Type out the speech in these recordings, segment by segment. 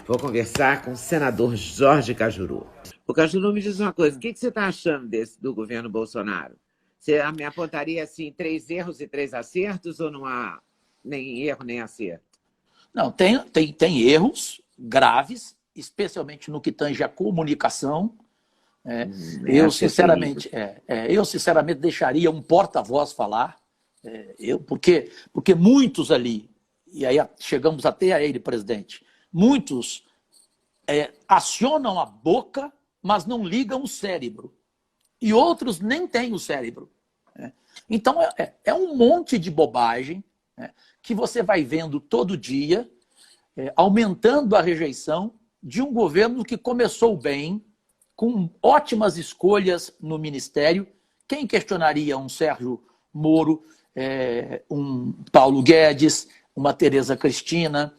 Vou conversar com o senador Jorge Cajuru. O Cajuru, me diz uma coisa, o que você está achando do governo Bolsonaro? Você me apontaria assim 3 erros e 3 acertos ou não há nem erro nem acerto? Não, tem erros graves, especialmente no que tange a comunicação. Eu, sinceramente, deixaria um porta-voz falar, porque muitos ali, e aí chegamos até a ele, presidente, muitos acionam a boca, mas não ligam o cérebro. E outros nem têm o cérebro. Então, é um monte de bobagem que você vai vendo todo dia, aumentando a rejeição de um governo que começou bem, com ótimas escolhas no ministério. Quem questionaria um Sérgio Moro, um Paulo Guedes, uma Tereza Cristina,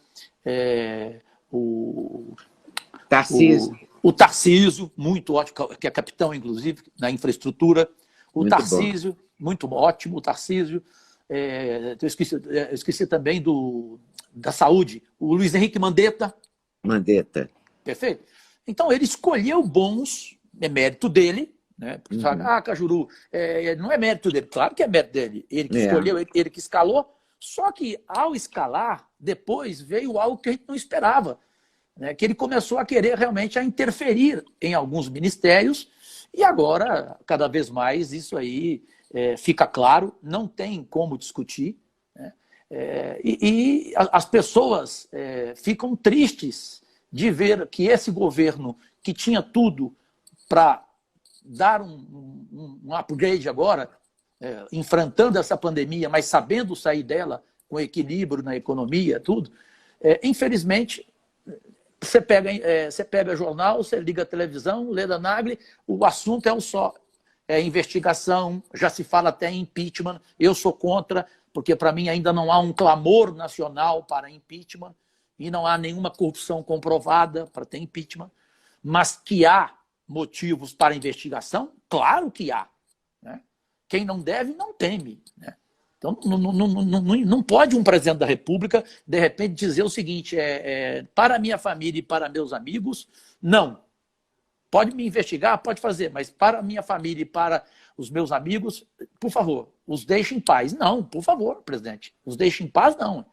o Tarcísio, muito ótimo, que é capitão, inclusive, na infraestrutura. O Tarcísio, muito ótimo, o Tarcísio. Eu esqueci também da saúde, o Luiz Henrique Mandetta. Perfeito? Então, ele escolheu bons, é mérito dele, né? Porque você fala, Cajuru, não é mérito dele. Claro que é mérito dele. Ele que escolheu, ele que escalou. Só que, ao escalar, depois veio algo que a gente não esperava, né? Que ele começou a querer realmente a interferir em alguns ministérios, e agora, cada vez mais, isso aí fica claro, não tem como discutir, né? E as pessoas ficam tristes de ver que esse governo, que tinha tudo para dar um upgrade agora, enfrentando essa pandemia, mas sabendo sair dela com equilíbrio na economia, tudo, infelizmente, você pega jornal, você liga a televisão, lê da Nagli, o assunto é um só. É investigação, já se fala até em impeachment. Eu sou contra, porque para mim ainda não há um clamor nacional para impeachment e não há nenhuma corrupção comprovada para ter impeachment, mas que há motivos para investigação, claro que há, né? Quem não deve, não teme, né? Então, não pode um presidente da República, de repente, dizer o seguinte, para a minha família e para meus amigos, não. Pode me investigar, pode fazer, mas para a minha família e para os meus amigos, por favor, os deixe em paz. Não, por favor, presidente, os deixe em paz, não.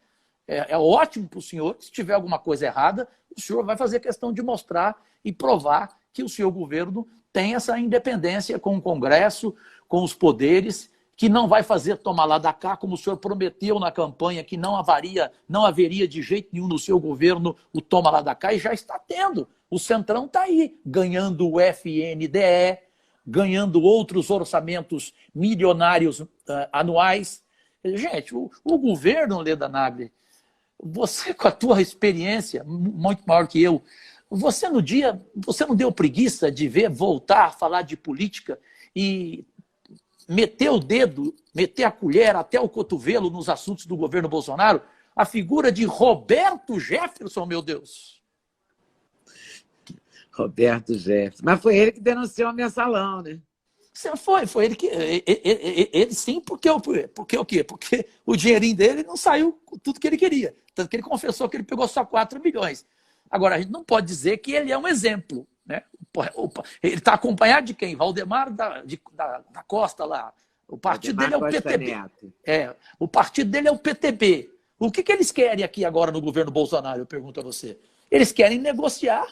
É ótimo para o senhor, se tiver alguma coisa errada, o senhor vai fazer questão de mostrar e provar que o seu governo tem essa independência com o Congresso, com os poderes, que não vai fazer tomar lá da cá, como o senhor prometeu na campanha, que não haveria de jeito nenhum no seu governo o toma lá da cá, e já está tendo. O Centrão está aí, ganhando o FNDE, ganhando outros orçamentos milionários anuais. Gente, o governo, Leda Nagli, você com a tua experiência, muito maior que eu, você não deu preguiça de ver voltar a falar de política e meter o dedo, meter a colher até o cotovelo nos assuntos do governo Bolsonaro? A figura de Roberto Jefferson, meu Deus. Roberto Jefferson. Mas foi ele que denunciou o mensalão, né? Foi ele que... Ele sim, porque o quê? Porque o dinheirinho dele não saiu tudo que ele queria. Tanto que ele confessou que ele pegou só 4 milhões. Agora, a gente não pode dizer que ele é um exemplo, né? Ele está acompanhado de quem? Valdemar da Costa lá. O partido dele é o PTB. O partido dele é o PTB. O que eles querem aqui agora no governo Bolsonaro? Eu pergunto a você. Eles querem negociar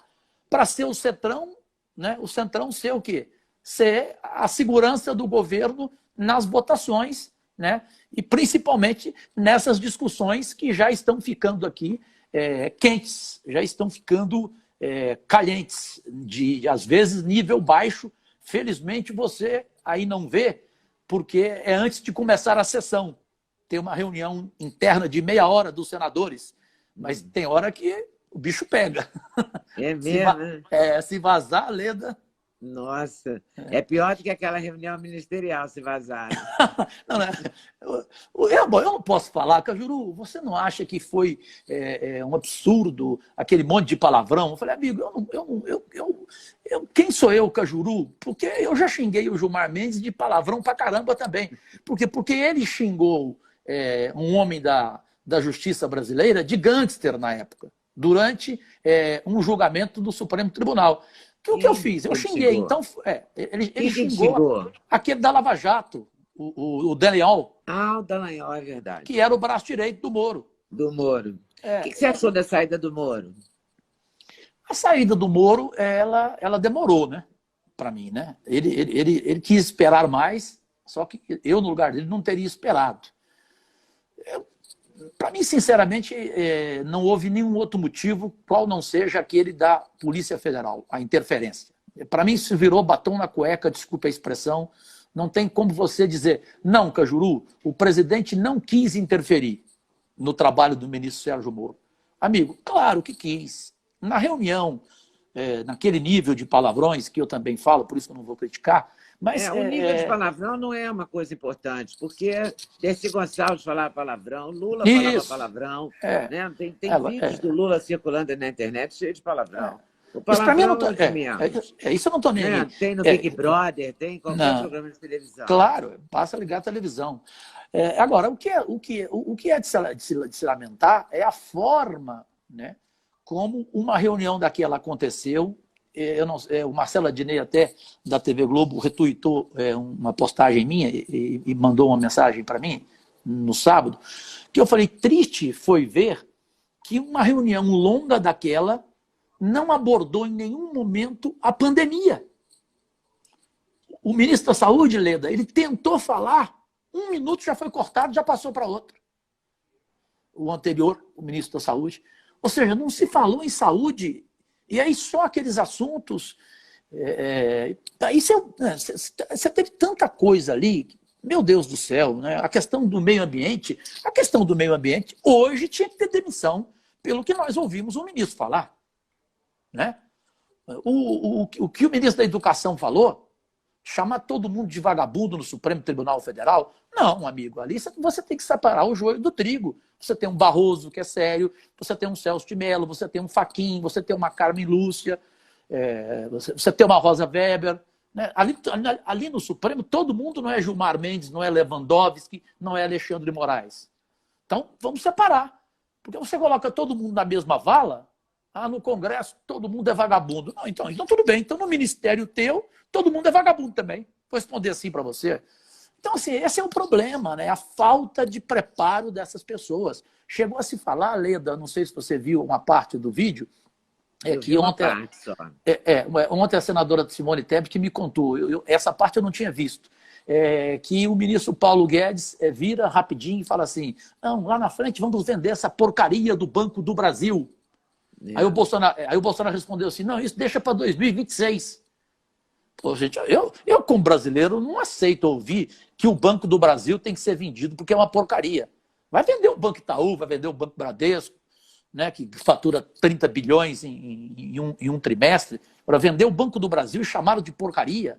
para ser o Centrão, né? O Centrão ser o quê? Ser a segurança do governo nas votações, né? E principalmente nessas discussões que já estão ficando aqui quentes, já estão ficando calientes, de às vezes nível baixo. Felizmente você aí não vê, porque é antes de começar a sessão. Tem uma reunião interna de meia hora dos senadores, mas tem hora que o bicho pega. É mesmo? Se vazar, Leda... Nossa, é pior do que aquela reunião ministerial, se vazar. Eu não posso falar, Cajuru, você não acha que foi um absurdo, aquele monte de palavrão? Eu falei, amigo, quem sou eu, Cajuru? Porque eu já xinguei o Gilmar Mendes de palavrão pra caramba também. Porque ele xingou um homem da justiça brasileira de gangster na época. durante um julgamento do Supremo Tribunal. O que eu fiz? Eu xinguei. Então, ele xingou aquele da Lava Jato, o Dallagnol. Ah, o Dallagnol, é verdade. Que era o braço direito do Moro. Do Moro. O que você achou da saída do Moro? A saída do Moro, ela demorou, né? Para mim, né? Ele quis esperar mais, só que eu, no lugar dele, não teria esperado. Para mim, sinceramente, não houve nenhum outro motivo, qual não seja aquele da Polícia Federal, a interferência. Para mim, isso virou batom na cueca, desculpe a expressão. Não tem como você dizer, não, Cajuru, o presidente não quis interferir no trabalho do ministro Sérgio Moro. Amigo, claro que quis. Na reunião, naquele nível de palavrões, que eu também falo, por isso que eu não vou criticar, mas... o nível de palavrão não é uma coisa importante, porque Dercy Gonçalves falava palavrão, Lula falava palavrão, né? Tem vídeos do Lula circulando na internet cheio de palavrão. O palavrão isso eu não estou nem aí. Tem no Big Brother, tem em qualquer programa de televisão. Claro, basta ligar a televisão. Agora, o que é de se lamentar é a forma, né, como uma reunião daquela aconteceu. O Marcelo Adnet, até da TV Globo, retuitou uma postagem minha e mandou uma mensagem para mim no sábado, que eu falei, triste foi ver que uma reunião longa daquela não abordou em nenhum momento a pandemia. O ministro da Saúde, Leda, ele tentou falar, 1 minuto já foi cortado, já passou para outro. O anterior, o ministro da Saúde. Ou seja, não se falou em saúde, e aí só aqueles assuntos... Aí você teve tanta coisa ali, meu Deus do céu, né? A questão do meio ambiente hoje tinha que ter demissão, pelo que nós ouvimos o ministro falar. Né? O que o ministro da Educação falou, chamar todo mundo de vagabundo no Supremo Tribunal Federal, não, amigo, ali você tem que separar o joio do trigo. Você tem um Barroso, que é sério, você tem um Celso de Mello, você tem um Fachin, você tem uma Carmen Lúcia, você tem uma Rosa Weber. Né? Ali no Supremo, todo mundo não é Gilmar Mendes, não é Lewandowski, não é Alexandre de Moraes. Então, vamos separar. Porque você coloca todo mundo na mesma vala, no Congresso todo mundo é vagabundo. Não, então tudo bem. Então, no ministério teu, todo mundo é vagabundo também. Vou responder assim para você. Então, assim, esse é o problema, né? A falta de preparo dessas pessoas. Chegou a se falar, Leda, não sei se você viu uma parte do vídeo, que ontem a senadora Simone Tebet que me contou, essa parte eu não tinha visto, que o ministro Paulo Guedes vira rapidinho e fala assim, não, lá na frente vamos vender essa porcaria do Banco do Brasil. Aí o Bolsonaro respondeu assim, não, isso deixa para 2026. Pô, gente, eu como brasileiro não aceito ouvir que o Banco do Brasil tem que ser vendido porque é uma porcaria. Vai vender o Banco Itaú, vai vender o Banco Bradesco, né, que fatura 30 bilhões em um trimestre, para vender o Banco do Brasil e chamaram de porcaria.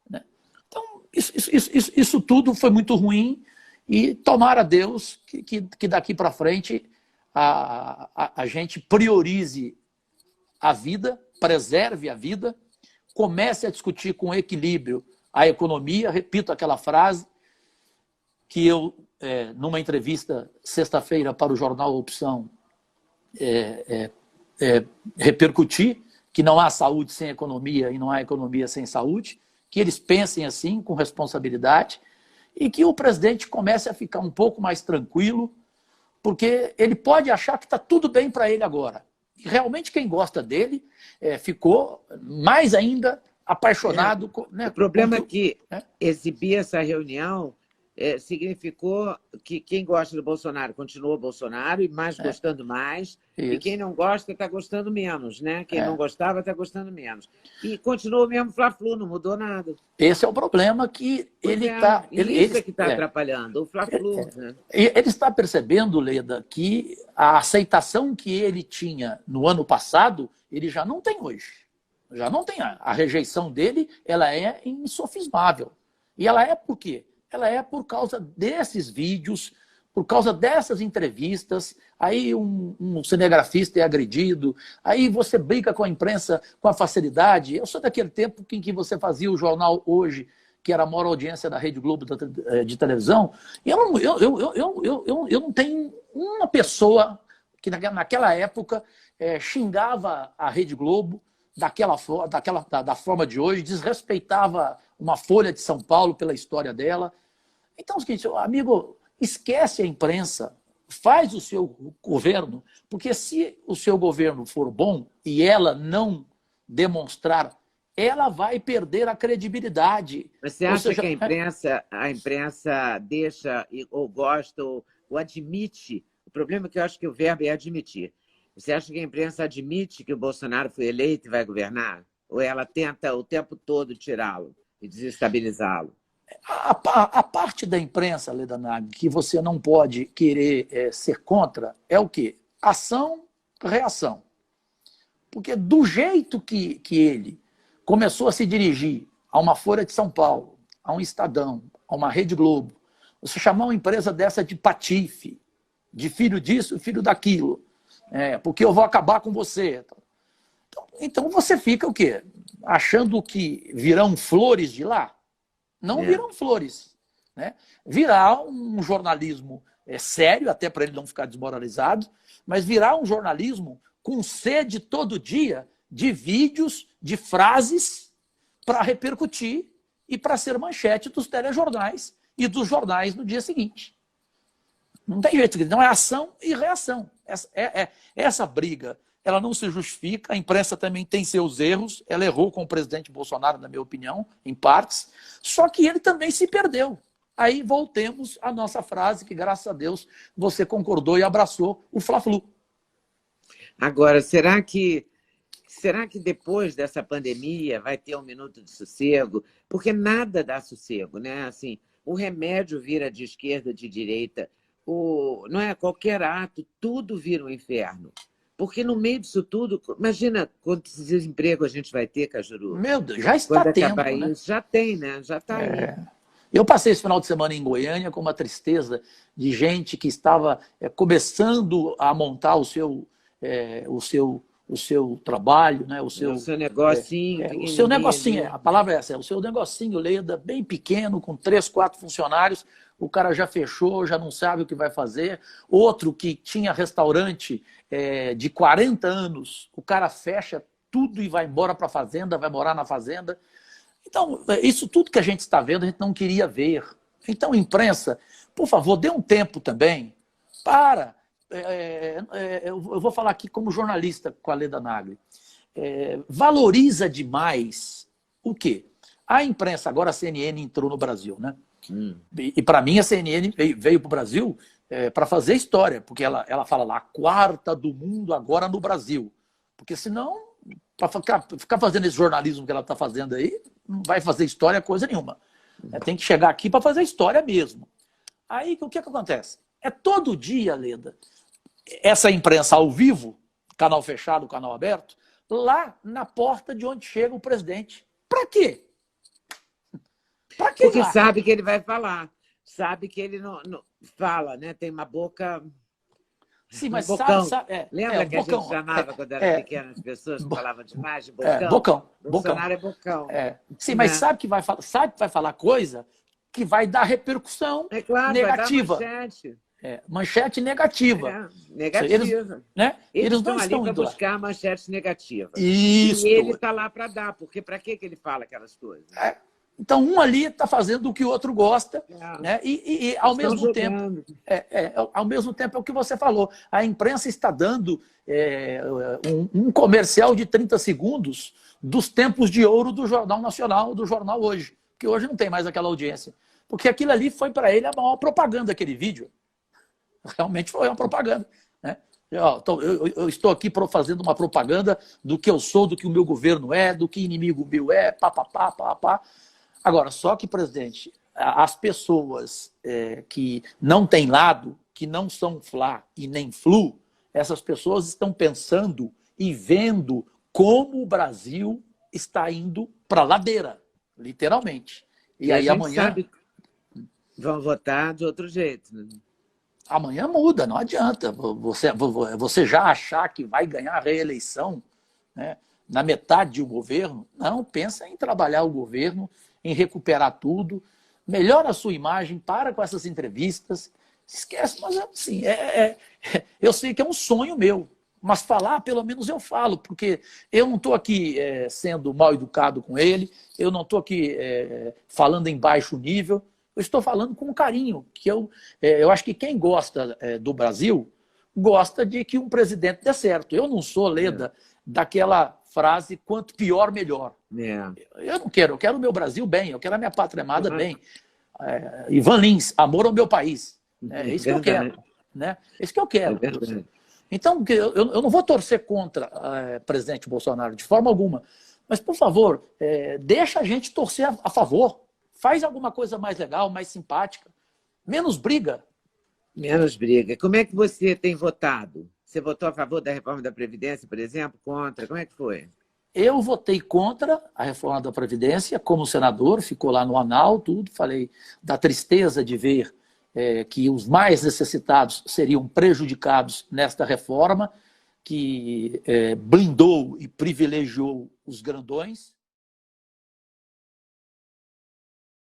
Né? Então, isso tudo foi muito ruim e tomara a Deus que daqui para frente a gente priorize a vida, preserve a vida, comece a discutir com equilíbrio a economia. Repito aquela frase que eu, numa entrevista sexta-feira para o jornal Opção, repercuti, que não há saúde sem economia e não há economia sem saúde, que eles pensem assim, com responsabilidade, e que o presidente comece a ficar um pouco mais tranquilo, porque ele pode achar que está tudo bem para ele agora. E realmente quem gosta dele ficou mais ainda apaixonado. Né, o problema é que exibir essa reunião significou que quem gosta do Bolsonaro continuou Bolsonaro e mais gostando mais, e quem não gosta está gostando menos, né? Quem não gostava está gostando menos. E continuou o mesmo Fla-Flu, não mudou nada. Esse é o problema que ele está... Isso é que está atrapalhando, o Fla-Flu. Né? Ele está percebendo, Leda, que a aceitação que ele tinha no ano passado, ele já não tem hoje. Já não tem. A rejeição dele, ela é insofismável. E ela é por quê? Ela é por causa desses vídeos, por causa dessas entrevistas. Aí um cinegrafista é agredido, aí você brinca com a imprensa com a facilidade. Eu sou daquele tempo em que você fazia o jornal Hoje, que era a maior audiência da Rede Globo de televisão, e eu não tenho uma pessoa que naquela época xingava a Rede Globo da forma de hoje, desrespeitava uma Folha de São Paulo pela história dela. Então, é o seguinte, amigo, esquece a imprensa, faz o seu governo, porque se o seu governo for bom e ela não demonstrar, ela vai perder a credibilidade. Mas você acha que a imprensa deixa, ou gosta, ou admite? O problema é que eu acho que o verbo é admitir. Você acha que a imprensa admite que o Bolsonaro foi eleito e vai governar? Ou ela tenta o tempo todo tirá-lo e desestabilizá-lo? A parte da imprensa, Leda Nagel, que você não pode querer ser contra, é o quê? Ação, reação. Porque do jeito que ele começou a se dirigir a uma Folha de São Paulo, a um Estadão, a uma Rede Globo, você chamar uma empresa dessa de patife, de filho disso e filho daquilo, porque eu vou acabar com você. Então você fica o quê? Achando que virão flores de lá? Não viram flores. Né? Virá um jornalismo sério, até para ele não ficar desmoralizado, mas virá um jornalismo com sede todo dia de vídeos, de frases para repercutir e para ser manchete dos telejornais e dos jornais no dia seguinte. Não tem jeito, não é ação e reação. Essa briga, ela não se justifica, a imprensa também tem seus erros, ela errou com o presidente Bolsonaro, na minha opinião, em partes, só que ele também se perdeu. Aí voltemos à nossa frase, que graças a Deus você concordou e abraçou o Fla-Flu. Agora, será que depois dessa pandemia vai ter um minuto de sossego? Porque nada dá sossego, né? Assim, o remédio vira de esquerda, de direita, não é qualquer ato, tudo vira um inferno. Porque no meio disso tudo, imagina quantos desemprego a gente vai ter, Cajuru? Meu Deus, já está Quando tendo, acabar né? isso, já tem, né? Já está aí. Eu passei esse final de semana em Goiânia com uma tristeza de gente que estava começando a montar o seu trabalho, né? o seu negocinho. o seu negocinho, a palavra é essa, o seu negocinho, Leda, bem pequeno, com 3, 4 funcionários, o cara já fechou, já não sabe o que vai fazer. Outro que tinha restaurante de 40 anos, o cara fecha tudo e vai embora para a fazenda, vai morar na fazenda. Então, isso tudo que a gente está vendo, a gente não queria ver. Então, imprensa, por favor, dê um tempo também para... eu vou falar aqui como jornalista com a Leda Nagel. Valoriza demais o quê? A imprensa, agora a CNN entrou no Brasil, né? E para mim a CNN veio para o Brasil para fazer história, porque ela fala lá, a quarta do mundo agora no Brasil. Porque senão, para ficar fazendo esse jornalismo que ela está fazendo aí, não vai fazer história coisa nenhuma. Tem que chegar aqui para fazer história mesmo. Aí o que acontece? É todo dia, Leda, essa imprensa ao vivo, canal fechado, canal aberto, lá na porta de onde chega o presidente. Para quê? Para quê? Porque sabe que ele vai falar. Sabe que ele não fala, né? Tem uma boca... Sim, mas bocão. sabe Lembra que bocão, a gente chamava, quando era pequena, as pessoas falavam demais de bocão? Bocão. Bolsonaro é bocão. Sim, mas sabe que vai falar coisa que vai dar repercussão negativa. Vai dar manchete. Manchete negativa. Negativa. Eles não estão estão ali para indo buscar a manchete negativa. Isso. E ele está lá para dar, porque para que ele fala aquelas coisas? Então, um ali está fazendo o que o outro gosta, né? E ao mesmo tempo, ao mesmo tempo é o que você falou. A imprensa está dando um comercial de 30 segundos dos tempos de ouro do Jornal Nacional, do Jornal Hoje, que hoje não tem mais aquela audiência. Porque aquilo ali foi para ele a maior propaganda, aquele vídeo. Realmente foi uma propaganda, né? Eu estou aqui fazendo uma propaganda do que eu sou, do que o meu governo é, do que inimigo meu é, pá. Agora, só que, presidente, as pessoas que não têm lado, que não são Fla e nem Flu, essas pessoas estão pensando e vendo como o Brasil está indo para a ladeira, literalmente. E aí amanhã... Vão votar de outro jeito, né? Amanhã muda, não adianta. Você já achar que vai ganhar a reeleição, né, na metade de um governo, não, pensa em trabalhar o governo, em recuperar tudo, melhora a sua imagem, para com essas entrevistas, esquece, mas assim, eu sei que é um sonho meu, Mas falar, pelo menos eu falo, porque eu não estou aqui sendo mal educado com ele, eu não estou aqui falando em baixo nível, eu estou falando com carinho, que eu acho que quem gosta do Brasil gosta de que um presidente dê certo. Eu não sou, Leda, daquela frase, quanto pior, melhor. Eu não quero, eu quero o meu Brasil bem, eu quero a minha pátria amada bem. Ivan Lins, amor ao meu país. É isso que eu quero. Né? É isso que eu quero. Então, eu não vou torcer contra o presidente Bolsonaro, de forma alguma. Mas, por favor, deixa a gente torcer a favor. Faz alguma coisa mais legal, mais simpática. Menos briga. Menos briga. Como é que você tem votado? Você votou a favor da reforma da Previdência, por exemplo? Contra? Como é que foi? Eu votei contra a reforma da Previdência como senador, ficou lá no anal, tudo. Falei da tristeza de ver que os mais necessitados seriam prejudicados nesta reforma, que blindou e privilegiou os grandões.